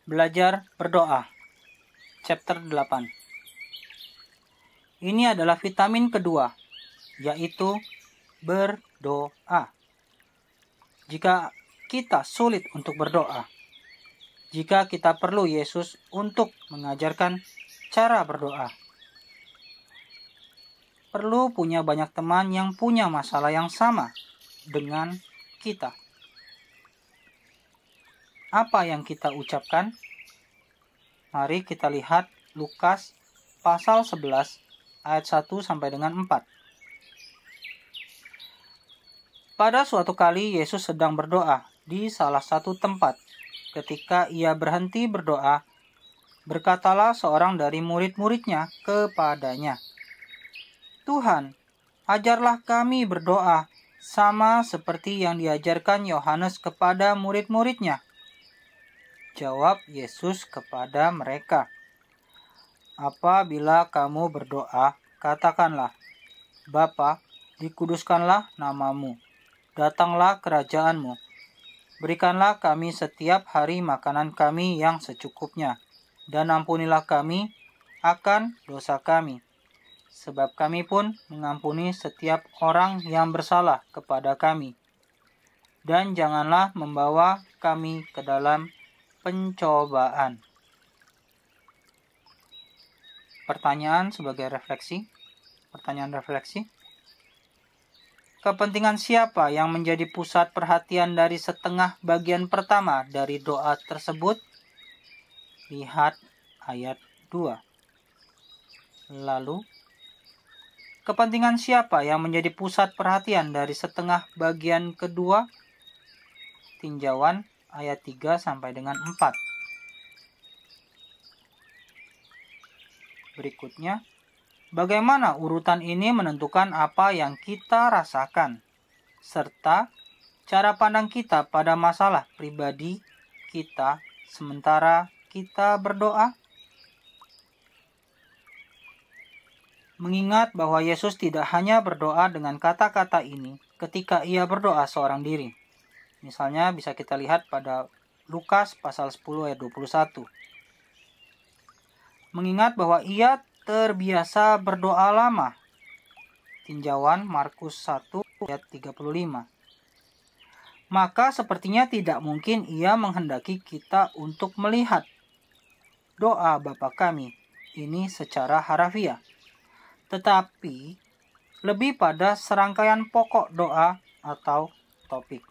Belajar berdoa. Chapter 8. Ini adalah vitamin kedua, yaitu berdoa. Jika kita sulit untuk berdoa, jika kita perlu Yesus untuk mengajarkan cara berdoa, perlu punya banyak teman yang punya masalah yang sama dengan kita. Apa yang kita ucapkan? Mari kita lihat Lukas pasal 11 ayat 1 sampai dengan 4. Pada suatu kali Yesus sedang berdoa di salah satu tempat. Ketika ia berhenti berdoa, berkatalah seorang dari murid-muridnya kepadanya, "Tuhan, ajarlah kami berdoa sama seperti yang diajarkan Yohanes kepada murid-muridnya." Jawab Yesus kepada mereka, "Apabila kamu berdoa, katakanlah, Bapa, dikuduskanlah namamu, datanglah kerajaanmu, berikanlah kami setiap hari makanan kami yang secukupnya, dan ampunilah kami akan dosa kami, sebab kami pun mengampuni setiap orang yang bersalah kepada kami. Dan janganlah membawa kami ke dalam pencobaan." Pertanyaan sebagai refleksi. Pertanyaan refleksi. Kepentingan siapa yang menjadi pusat perhatian dari setengah bagian pertama dari doa tersebut? Lihat ayat 2. Lalu, kepentingan siapa yang menjadi pusat perhatian dari setengah bagian kedua? Tinjauan ayat 3 sampai dengan 4. Berikutnya, bagaimana urutan ini menentukan apa yang kita rasakan, serta cara pandang kita pada masalah pribadi kita sementara kita berdoa? Mengingat bahwa Yesus tidak hanya berdoa dengan kata-kata ini ketika ia berdoa seorang diri. Misalnya bisa kita lihat pada Lukas pasal 10 ayat 21. Mengingat bahwa ia terbiasa berdoa lama. Tinjauan Markus 1 ayat 35. Maka sepertinya tidak mungkin ia menghendaki kita untuk melihat doa Bapa kami ini secara harafiah, tetapi lebih pada serangkaian pokok doa atau topik.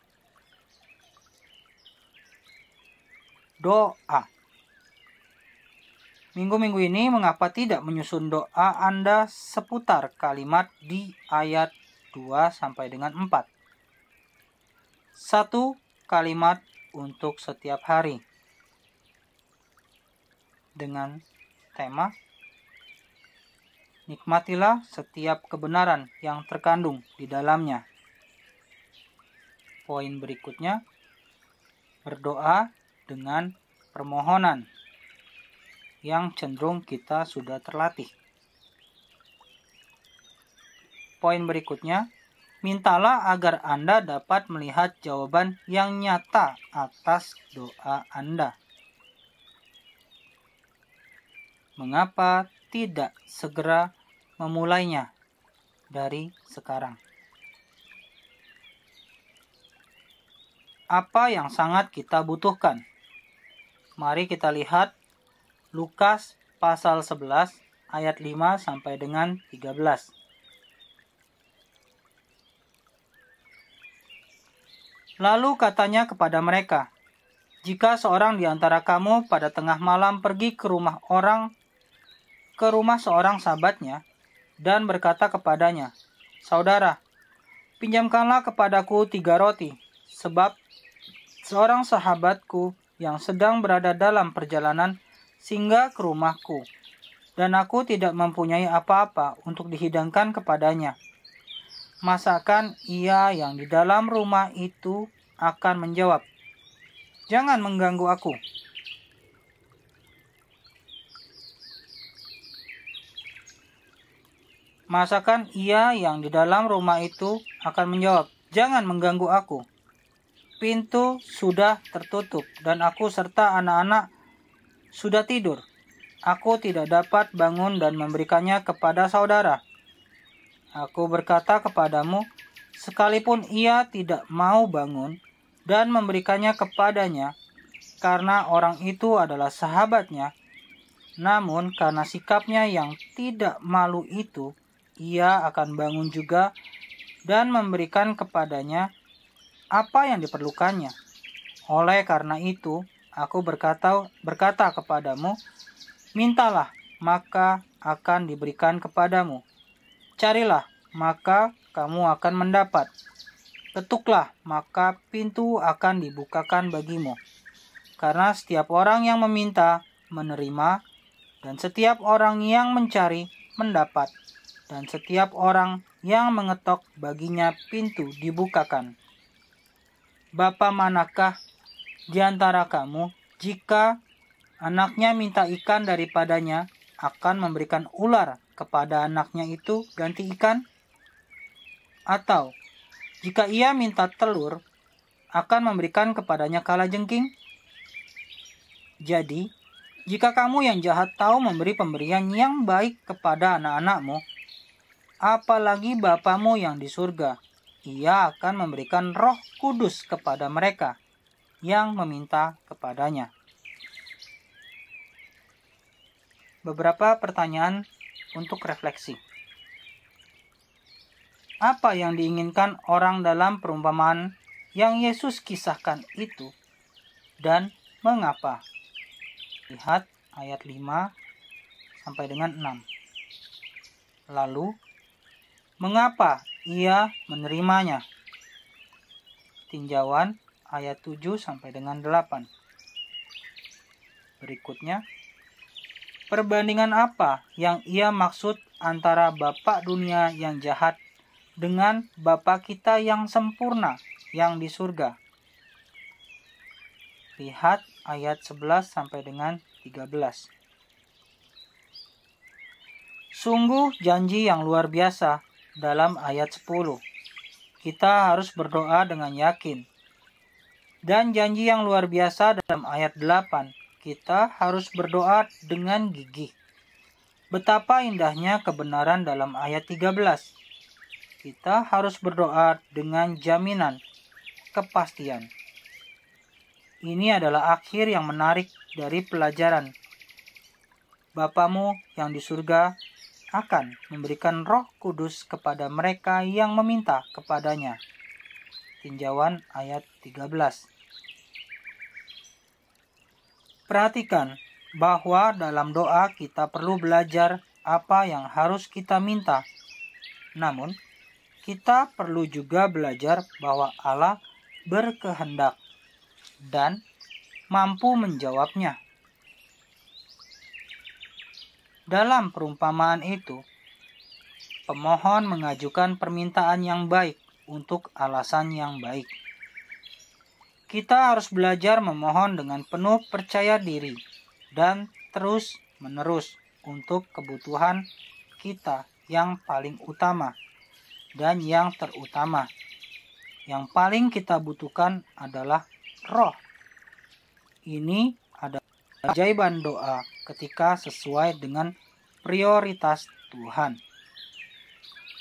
Doa. Minggu-minggu ini mengapa tidak menyusun doa Anda seputar kalimat di ayat 2 sampai dengan 4? 1 kalimat untuk setiap hari. Dengan tema, nikmatilah setiap kebenaran yang terkandung di dalamnya. Poin berikutnya, berdoa dengan permohonan yang cenderung kita sudah terlatih. Poin berikutnya, mintalah agar Anda dapat melihat jawaban yang nyata atas doa Anda. Mengapa tidak segera memulainya dari sekarang? Apa yang sangat kita butuhkan? Mari kita lihat Lukas pasal 11 ayat 5 sampai dengan 13. Lalu katanya kepada mereka, "Jika seorang di antara kamu pada tengah malam pergi ke rumah seorang sahabatnya dan berkata kepadanya, 'Saudara, pinjamkanlah kepadaku 3 roti, sebab seorang sahabatku yang sedang berada dalam perjalanan singgah ke rumahku, dan aku tidak mempunyai apa-apa untuk dihidangkan kepadanya.' Masakan ia yang di dalam rumah itu akan menjawab, 'Jangan mengganggu aku'? Masakan ia yang di dalam rumah itu akan menjawab, 'Jangan mengganggu aku. Pintu sudah tertutup dan aku serta anak-anak sudah tidur. Aku tidak dapat bangun dan memberikannya kepada saudara. Aku berkata kepadamu, sekalipun ia tidak mau bangun dan memberikannya kepadanya, karena orang itu adalah sahabatnya, namun karena sikapnya yang tidak malu itu, ia akan bangun juga dan memberikan kepadanya apa yang diperlukannya. Oleh karena itu, aku berkata kepadamu, mintalah, maka akan diberikan kepadamu. Carilah, maka kamu akan mendapat. Ketuklah, maka pintu akan dibukakan bagimu. Karena setiap orang yang meminta, menerima, dan setiap orang yang mencari, mendapat. Dan setiap orang yang mengetok, baginya pintu dibukakan. Bapa manakah di antara kamu, jika anaknya minta ikan daripadanya, akan memberikan ular kepada anaknya itu ganti ikan? Atau, jika ia minta telur, akan memberikan kepadanya kalajengking? Jadi, jika kamu yang jahat tahu memberi pemberian yang baik kepada anak-anakmu, apalagi Bapamu yang di surga, ia akan memberikan Roh Kudus kepada mereka yang meminta kepadanya. Beberapa pertanyaan untuk refleksi. Apa yang diinginkan orang dalam perumpamaan yang Yesus kisahkan itu, dan mengapa? Lihat ayat 5 sampai dengan 6. Lalu, mengapa ia menerimanya? Tinjauan ayat 7 sampai dengan 8. Berikutnya, perbandingan apa yang ia maksud antara bapa dunia yang jahat dengan Bapa kita yang sempurna yang di surga? Lihat ayat 11 sampai dengan 13. Sungguh janji yang luar biasa dalam ayat 10. Kita harus berdoa dengan yakin. Dan janji yang luar biasa dalam ayat 8. Kita harus berdoa dengan gigih. Betapa indahnya kebenaran dalam ayat 13. Kita harus berdoa dengan jaminan, kepastian. Ini adalah akhir yang menarik dari pelajaran. Bapamu yang di surga akan memberikan Roh Kudus kepada mereka yang meminta kepadanya. Tinjauan ayat 13. Perhatikan bahwa dalam doa kita perlu belajar apa yang harus kita minta. Namun, kita perlu juga belajar bahwa Allah berkehendak dan mampu menjawabnya. Dalam perumpamaan itu, pemohon mengajukan permintaan yang baik untuk alasan yang baik. Kita harus belajar memohon dengan penuh percaya diri dan terus-menerus untuk kebutuhan kita yang paling utama dan yang terutama. Yang paling kita butuhkan adalah Roh. Ini adalah keajaiban doa ketika sesuai dengan prioritas Tuhan.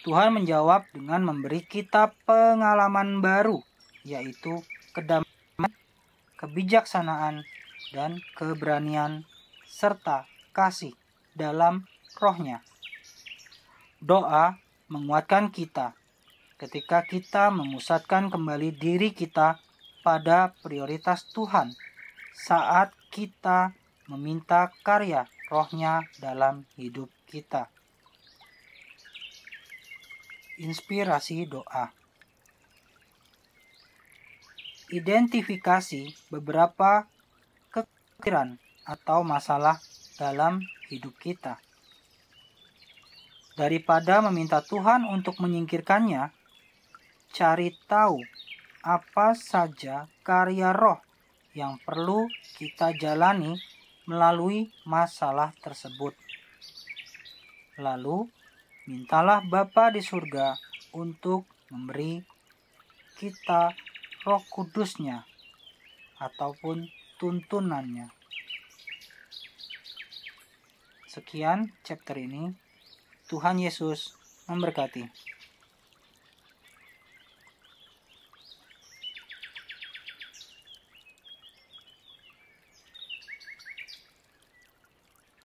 Tuhan menjawab dengan memberi kita pengalaman baru, yaitu kedamaian, kebijaksanaan, dan keberanian, serta kasih dalam Roh-Nya. Doa menguatkan kita ketika kita memusatkan kembali diri kita pada prioritas Tuhan saat kita meminta karya Roh-Nya dalam hidup kita. Inspirasi doa. Identifikasi beberapa kekhawatiran atau masalah dalam hidup kita. Daripada meminta Tuhan untuk menyingkirkannya, cari tahu apa saja karya Roh yang perlu kita jalani melalui masalah tersebut. Lalu, mintalah Bapa di surga untuk memberi kita Roh Kudus-Nya ataupun tuntunannya. Sekian chapter ini. Tuhan Yesus memberkati.